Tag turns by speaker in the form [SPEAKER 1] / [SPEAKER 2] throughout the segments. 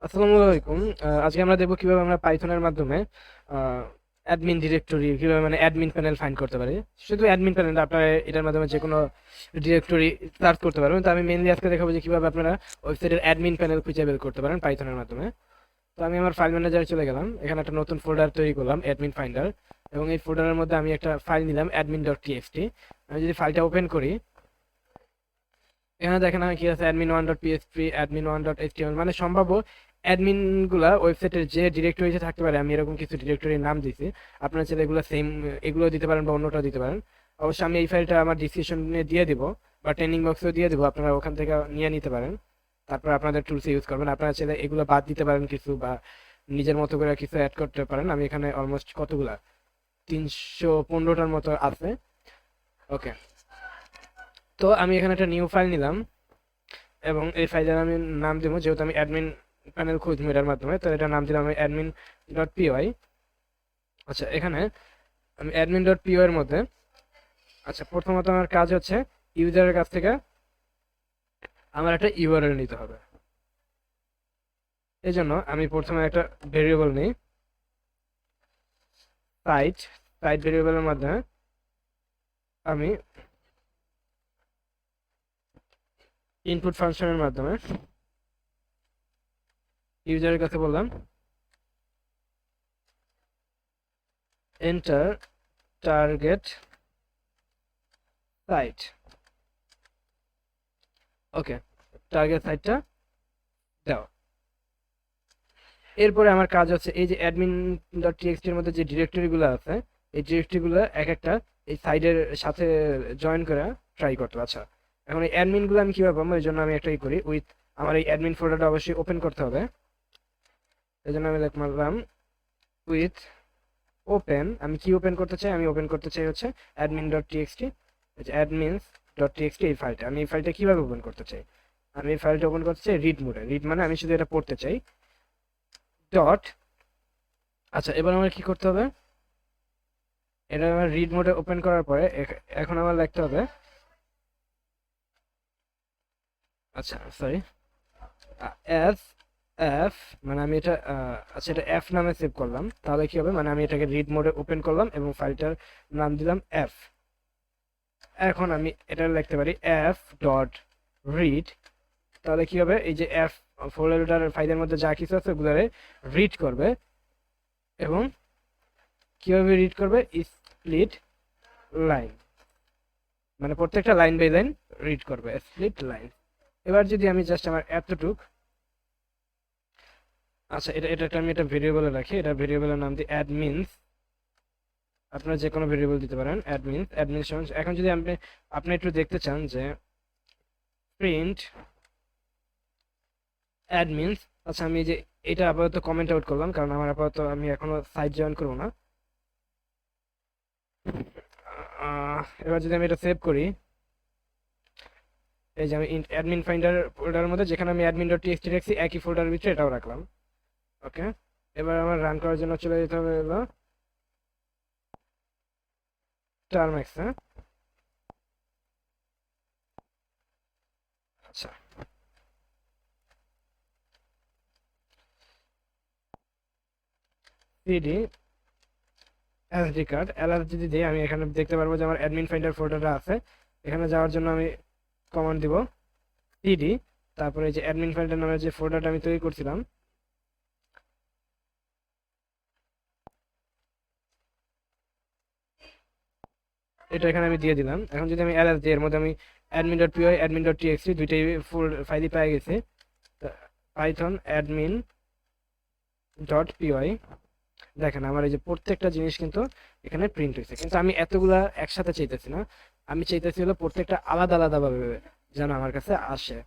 [SPEAKER 1] আসসালামু আলাইকুম। আজকে আমরা দেখবো কিভাবে আমরা পাইথনের মাধ্যমে অ্যাডমিন ডিরেক্টরি কিভাবে মানে অ্যাডমিন প্যানেল ফাইন্ড করতে পারি। শুধু অ্যাডমিন প্যানেল আপনারা এটার মাধ্যমে যে কোনো ডিরেক্টরি সার্চ করতে পারবেন। তো আমি মেনলি আজকে দেখাবো যে কিভাবে আপনারা ওয়েবসাইটের অ্যাডমিন প্যানেল খুঁজে বের করতে পারেন পাইথনের মাধ্যমে। তো আমি আমার ফাইল ম্যানেজারে চলে গেলাম, এখানে একটা নতুন ফোল্ডার তৈরি করলাম অ্যাডমিন ফাইন্ডার, এবং এই ফোল্ডারের মধ্যে আমি একটা ফাইল নিলাম অ্যাডমিন ডট টিএক্সটি। আমি যদি ফাইলটা ওপেন করি, এখানে দেখেন আমি কি আছে admin one dot PSP, admin one dot HTML, মানে সম্ভাব্য অ্যাডমিন গুলা ওয়েবসাইটের যে ডিরেক্টরিতে থাকতে পারে আমি এরকম কিছু ডিরেক্টরির নাম দিছি। আপনারা চাইলে এগুলো সেম এগুলো দিতে পারেন বা অন্যটা দিতে পারেন। অবশ্যই আমি এই ফাইলটা আমার ডিসক্রিপশনে দিয়ে দিব বা ট্রেনিং বক্সেও দিয়ে দিব, আপনারা ওখান থেকে নিয়ে নিতে পারেন। তারপর আপনাদের টুলস ইউজ করবেন। আপনারা চাইলে এগুলো বাদ দিতে পারেন কিছু, বা নিজের মতো করে কিছু অ্যাড করতে পারেন। আমি এখানে অলমোস্ট কতগুলা 315টার মতো আছে। ওকে, তো আমি এখানে একটা নিউ ফাইল নিলাম এবং এই ফাইলের আমি নাম দিব, যেহেতু আমি অ্যাডমিন প্যানেল খুঁজবো এটার মাধ্যমে, তো এটার নাম দিলাম আমি অ্যাডমিন ডট পিওয়াই। আচ্ছা, এখানে আমি অ্যাডমিন ডট পিওয়াই এর মধ্যে, আচ্ছা প্রথমত আমার কাজ হচ্ছে ইউজারের কাছ থেকে আমার একটা ইউআরএল নিতে হবে। এই জন্য আমি প্রথমে একটা ভেরিয়েবল নিই, সাইট। সাইট ভেরিয়েবলের মাধ্যমে আমি ইনপুট ফাংশনের মাধ্যমে ইউজারের কাছে বললাম এন্টার টার্গেট সাইট। ওকে, টার্গেট সাইটটা দাও। এরপরে আমার কাজ হচ্ছে এই যে অ্যাডমিন ডট টিএক্সটির মধ্যে যে ডিরেক্টরিগুলো আছে, এই ডিরেক্টরিগুলো এক একটা এই সাইডের সাথে জয়েন করে ট্রাই করতে হবে। আচ্ছা, এখন এই অ্যাডমিনগুলো আমি কিভাবে পাবো? এই জন্য আমি একটাই করি, উইথ আমার এই অ্যাডমিন ফোল্ডারটা অবশ্যই ওপেন করতে হবে। এই জন্য আমি লিখলাম উইথ ওপেন। আমি কি ওপেন করতে চাই? আমি ওপেন করতে চাই হচ্ছে admin dot TXT, admins dot TXT, এই ফাইলটা। আমি এই ফাইলটা কিভাবে ওপেন করতে চাই? আমি এই ফাইলটা ওপেন করতে চাই রিড মোডে। রিড মানে আমি শুধু এটা পড়তে চাই। ডট, আচ্ছা এবার আমার কি করতে হবে? এটা আমার রিড মোডে ওপেন করার পরে এখন আমার লিখতে হবে, আচ্ছা সরি, এফ এফ, মানে আমি এটা আচ্ছা এটা এফ নামে সেভ করলাম। তাহলে কি হবে? মানে আমি এটাকে রিড মোডে ওপেন করলাম এবং ফাইলটার নাম দিলাম এফ। এখন আমি এটা লিখতে পারি এফ ডট রিড। তাহলে কি হবে? এই যে এফ ফোল্ডার ফাইলের মধ্যে যা কিছু আছে ওগুলারে রিড করবে। এবং কিভাবে রিড করবে? স্প্লিট লাইন, মানে প্রত্যেকটা লাইন বাই লাইন রিড করবে, স্প্লিট লাইন। এবার যদি আমি জাস্ট আমার এতটুক, আচ্ছা এটা এটা আমি এটা ভেরিয়েবলে রাখি, এটা ভেরিয়েবলের নাম দিই অ্যাডমিনস। আপনারা যে কোনো ভেরিয়েবল দিতে পারেন অ্যাডমিনস। অ্যাডমিনস এখন যদি আপনি আপনি একটু দেখতে চান যে প্রিন্ট অ্যাডমিনস, আচ্ছা আমি এই যে এটা আপাতত কমেন্ট আউট করলাম, কারণ আমার আপাতত আমি এখনো সাইট জয়েন করবো না। এবার যদি আমি এটা সেভ করি, এই যে আমি অ্যাডমিন ফাইন্ডার ফোল্ডারের মধ্যে যেখানে আমি অ্যাডমিন ডট টিএক্সটি রাখছি একই ফোল্ডারের ভিতরে এটাও রাখলাম। ওকে, এবার আমার রান করার জন্য চলে যেতে হবে হলো টার্মেক্স। হ্যাঁ, আচ্ছা সিডি এসডি কার্ড এলআর যদি দিই, আমি এখানে দেখতে পারবো যে আমার অ্যাডমিন ফাইন্ডার ফোল্ডারটা আছে। এখানে যাওয়ার জন্য আমি কমান্ড দিব সিডি, তারপরে এই যে অ্যাডমিন ফাইন্ডার নামের যে ফোল্ডারটা আমি তৈরি করছিলাম, এটা এখানে আমি দিয়ে দিলাম। এখন যদি আমি এলএস দিই, এর মধ্যে আমি admin dot PY admin dot TXT দুইটাই ফুল ফাইলই পেয়ে গেছি। পাইথন অ্যাডমিন ডট পিওয়াই, দেখেন আমার এই যে প্রত্যেকটা জিনিস কিন্তু এখানে প্রিন্ট হয়েছে, কিন্তু আমি এতগুলা একসাথে চাইতেছি না। আমি চাইতেছি হলো প্রত্যেকটা আলাদা আলাদা ভাবে যেন আমার কাছে আসে।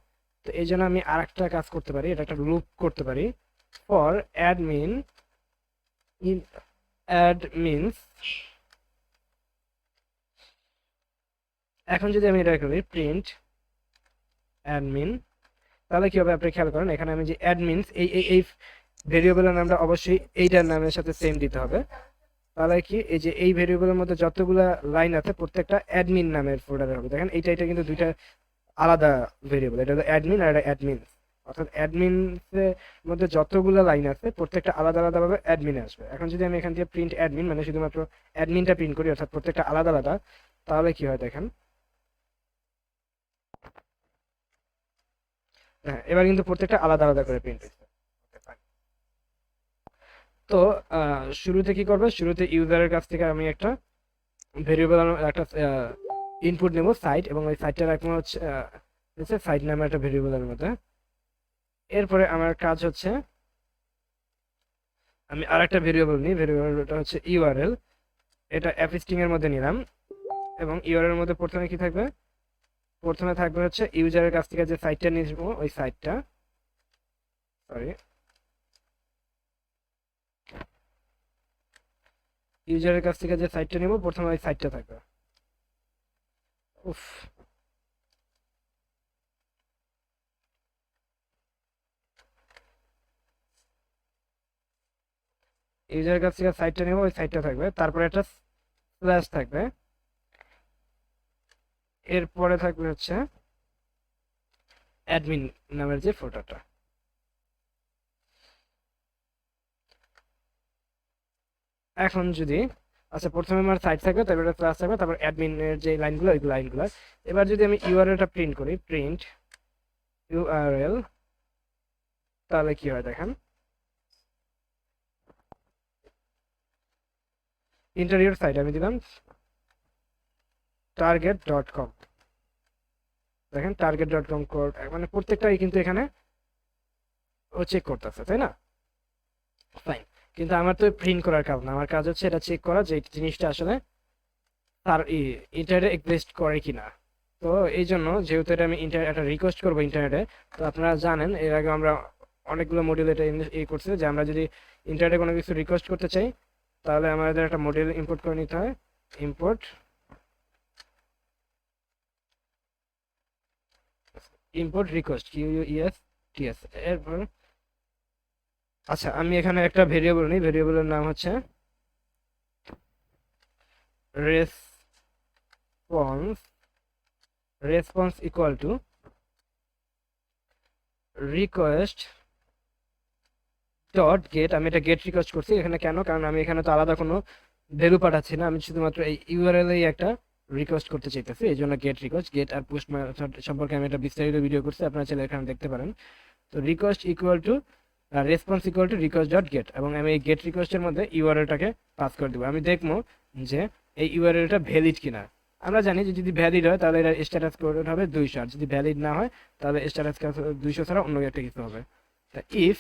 [SPEAKER 1] তো এই জন্য আমি আর একটা কাজ করতে পারি, এটা একটা লুপ করতে পারি, ফর অ্যাডমিন ইন অ্যাডমিনস। এখন যদি আমি এটা করি প্রিন্ট অ্যাডমিন, তাহলে কি হবে আপনি খেয়াল করেন, এখানে আমি যে অ্যাডমিনস এই ভেরিয়েবলের নামটা অবশ্যই এইটার নামের সাথে সেম দিতে হবে। তাহলে কি এই যে এই ভেরিয়েবলের মধ্যে যতগুলা লাইন আছে প্রত্যেকটা অ্যাডমিন নামের ফোল্ডারে হবে। দেখেন এইটা এটা কিন্তু দুইটা আলাদা ভেরিয়েবল, এটা হলো অ্যাডমিন আর এটা অ্যাডমিন। অর্থাৎ অ্যাডমিনের মধ্যে যতগুলো লাইন আছে প্রত্যেকটা আলাদা আলাদাভাবে অ্যাডমিনে আসবে। এখন যদি আমি এখান থেকে প্রিন্ট অ্যাডমিন মানে শুধুমাত্র অ্যাডমিনটা প্রিন্ট করি অর্থাৎ প্রত্যেকটা আলাদা আলাদা, তাহলে কি হয় দেখেন। হ্যাঁ, এবার কিন্তু প্রত্যেকটা আলাদা আলাদা করে প্রিন্ট হচ্ছে। তো শুরুতে কি করবে, শুরুতে ইউজারের কাছ থেকে আমি একটা ভেরিয়েবল একটা ইনপুট নেব সাইট, এবং ওই সাইটটা রাখবো হচ্ছে সাইট নামে একটা ভেরিয়েবলের মধ্যে। এরপরে আমার কাজ হচ্ছে আমি আরেকটা ভেরিয়েবল নিই, ভেরিয়েবলটা হচ্ছে ইউআরএল, এটা এফ স্ট্রিং এর মধ্যে নিলাম। এবং ইউআরএল এর মধ্যে প্রথমে কি থাকবে, প্রথমে থাকবে হচ্ছে ইউজারের কাছ থেকে যে সাইটটা নিয়ে ওই সাইটটা, সরি, ইউজারের কাছ থেকে যে সাইটটা নিব প্রথমে ওই সাইটটা থাকবে। উফ, ইউজারের কাছ থেকে সাইটটা নেব, ওই সাইটটা থাকবে, তারপরে একটা স্ল্যাশ থাকবে, এরপরে থাকবে হচ্ছে অ্যাডমিন নামের যে ফোল্ডারটা। এখন যদি আচ্ছা প্রথমে আমার সাইট থাকবে, তারপরে একটা ক্লাস থাকবে, তারপর অ্যাডমিনের যে লাইনগুলো ওই লাইনগুলো। এবার যদি আমি ইউআরএলটা প্রিন্ট করি, প্রিন্ট ইউআরএল, তাহলে কি হয় দেখেন, ইন্টারিয়র সাইট আমি দিলাম target.com, দেখেন target.com কোড, মানে প্রত্যেকটাই কিন্তু এখানে ও চেক করতেছে, তাই না? ফাইন, কিন্তু আমার তো প্রিন্ট করার কাজ না, আমার কাজ হচ্ছে এটা চেক করা যে জিনিসটা আসলে তার ইন্টারনেটে এক্সিস্ট করে কিনা। তো এই জন্য যেহেতু এটা আমি একটা রিকোয়েস্ট করবো ইন্টারনেটে, তো আপনারা জানেন এর আগে আমরা অনেকগুলো মডিউল এটা করছি যে আমরা যদি ইন্টারনেটে কোনো কিছু রিকোয়েস্ট করতে চাই তাহলে আমাদের একটা মডিউল ইম্পোর্ট করে নিতে হয়, ইম্পোর্ট রিকোয়েস্ট QUESTS। এরপর আচ্ছা আমি এখানে একটা ভেরিয়েবল নিই, ভেরিয়েবলের নাম হচ্ছে response, response equal to request dot gate. আমি এটা গেট রিকোয়েস্ট করছি এখানে, কেন, কারণ আমি এখানে তো আলাদা কোনো ভ্যালু পাঠাচ্ছি না, আমি শুধুমাত্র এই ইউআরএল এই একটা রিকোয়েস্ট করতে চাইতেছি, এই জন্য গেট রিকোয়েস্ট। গেট আর পুশ মেথড সম্পর্কে আমি একটা বিস্তারিত ভিডিও করছি, আপনারা চাইলে এখানে দেখতে পারেন। তো request equal to response equal to request dot gate, এবং আমি এই গেট রিকোয়েস্টের মধ্যে ইউআরএলটাকে পাস করে দেবো। আমি দেখবো যে এই ইউআরএলটা ভ্যালিড কিনা। আমরা জানি যে যদি ভ্যালিড হয় তাহলে এটা স্ট্যাটাস কোড হবে 200, আর যদি ভ্যালিড না হয় তাহলে স্ট্যাটাস 200 ছাড়া অন্য একটা কিছু হবে। তা ইফ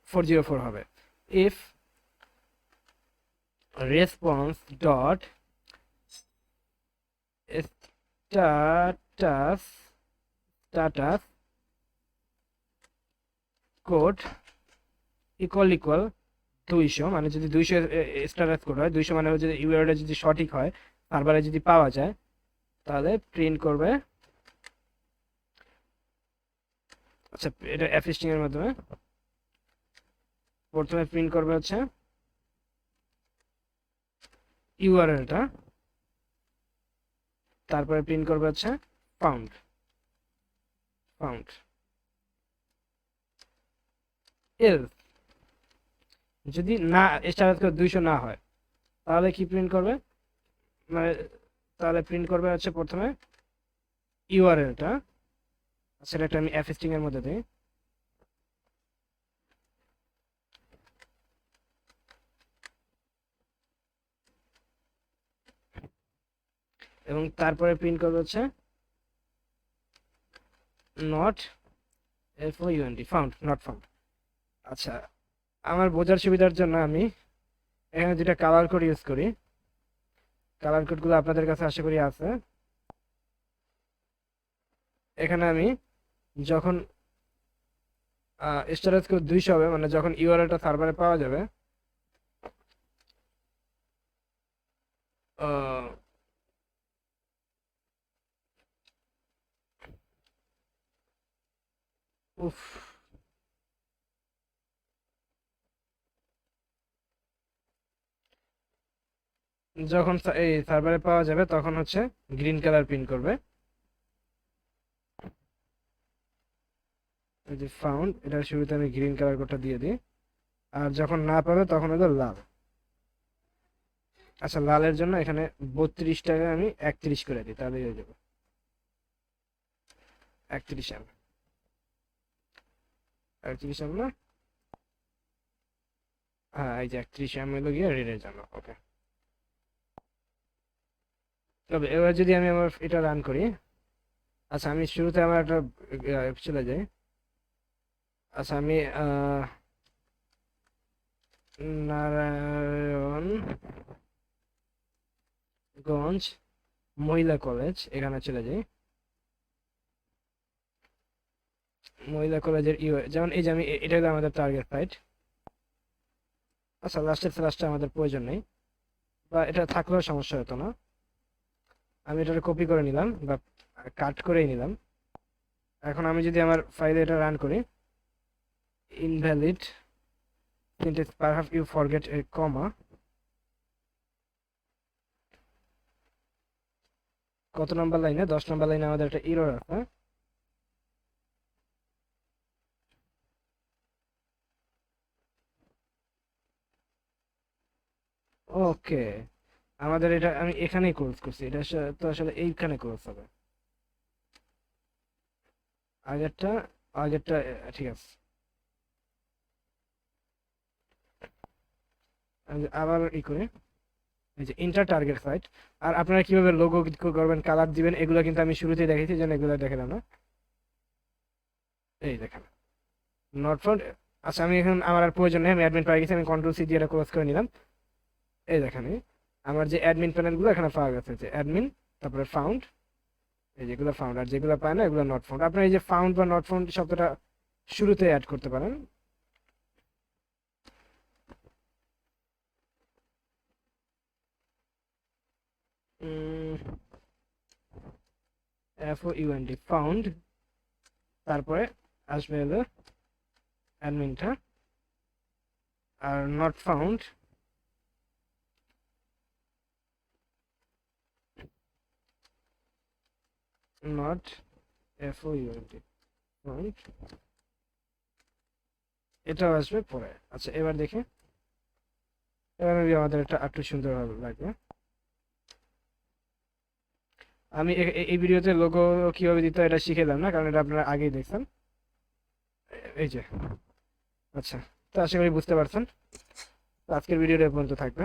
[SPEAKER 1] 404 হবে, if response dot status status code equal 200, মানে যদি 200 স্ট্যাটাস কোড হয়, 200 মানে হচ্ছে ইউআরএলটা যদি সঠিক হয়, সার্ভারে যদি পাওয়া যায়, তাহলে প্রিন্ট করবে, আচ্ছা এটা এফ স্ট্রিং এর মাধ্যমে প্রথমে প্রিন্ট করবে হচ্ছে ইউআরএলটা, তারপরে প্রিন্ট করবে হচ্ছে ফাউন্ড, ফাউন্ড এলস যদি না স্ট্যাটাস কোড 200 না হয় তাহলে কি প্রিন্ট করবে, মানে তাহলে প্রিন্ট করবে হচ্ছে প্রথমে ইউআরএলটা, সেটা একটা আমি এফ স্ট্রিং এর মধ্যে দিই, এবং তারপরে প্রিন্ট করবে হচ্ছে not FOUND, found, not found. আচ্ছা আমার বোঝার সুবিধার জন্য আমি এখানে যেটা কালার কোড ইউজ করি, কালার কোডগুলো আপনাদের কাছে আশা করি আছে। এখানে আমি যখন স্টোরেজ কোড 200 হবে, মানে যখন ইউআরএলটা সার্ভারে পাওয়া যাবে, উফ, যখন এই সার্ভারে পাওয়া যাবে তখন হচ্ছে গ্রিন কালার প্রিন্ট করবে, এই যে ফাউন্ড, এটার শুরুতে আমি গ্রিন কালার কোডটা দিয়ে দিই, আর যখন না পাবে তখন হলো লাল। আচ্ছা, লালের জন্য এখানে 32টাকে আমি 31 করে দিই, তাহলেই হয়ে যাবে 31 এম। 31 এম না? হ্যাঁ, এই যে 31 এম হলো গিয়ে রেডের জন্য। ওকে, তবে এবার যদি আমি আমার এটা রান করি, আচ্ছা আমি শুরুতে আমার একটা চলে যাই। আচ্ছা আমি নারায়ণগঞ্জ মহিলা কলেজ এখানে চলে যাই। মহিলা কলেজের যেমন এই যে আমি এটা হলো আমাদের টার্গেট সাইট। আচ্ছা, লাস্টের ফ্লাশটা আমাদের প্রয়োজন নেই, বা এটা থাকলেও সমস্যা হতো না। আমি এটা কপি করে নিলাম বা কাট করেই নিলাম। এখন আমি যদি আমার ফাইলে এটা রান করি, invalid syntax, perhaps you forget a comma. কত নম্বর লাইনে? 10 নম্বর লাইনে আমাদের একটা এরর আছে। ওকে, আমাদের এটা আমি এখানেই ক্লোজ করছি, এটা তো আসলে এইখানে ক্লোজ হবে। আগেরটা আগেরটা ঠিক আছে। আমি আবার করি, এই যে ইন্টার টার্গেট সাইট। আর আপনারা কিভাবে লোগো করবেন, কালার দিবেন, এগুলো কিন্তু আমি শুরুতেই দেখেছি, যেন এগুলো দেখালাম না। এই দেখেন নট ফাউন্ড। আচ্ছা আমি এখন আমার আর প্রয়োজন নেই, আমি অ্যাডমিন পাই গেছি, আমি কন্ট্রোল সি দিয়ে এটা ক্লোজ করে নিলাম। এই দেখেন আমার যে অ্যাডমিন প্যানেলগুলো এখানে পাওয়া গেছে, যে অ্যাডমিন, তারপরে ফাউন্ড, এই যেগুলো ফাউন্ড, আর যেগুলো পায় না এগুলো নট ফাউন্ড। আপনার এই যে ফাউন্ড বা নট ফাউন্ড শব্দটা শুরুতে অ্যাড করতে পারেন। FOUND ফাউন্ড, তারপরে আসবে হলো অ্যাডমিনটা, আর not found not FOUND found, এটাও আসবে পরে। আচ্ছা এবার দেখি, এবার আমাদের এটা একটু সুন্দরভাবে লাগবে। আমি এই ভিডিওতে লোগো কিভাবে দিতে হয় এটা শিখেলাম না, কারণ এটা আপনারা আগেই দেখছেন। এই যে, আচ্ছা, তো আশা করি বুঝতে পারছেন। তো আজকের ভিডিওটা এ পর্যন্ত থাকবে।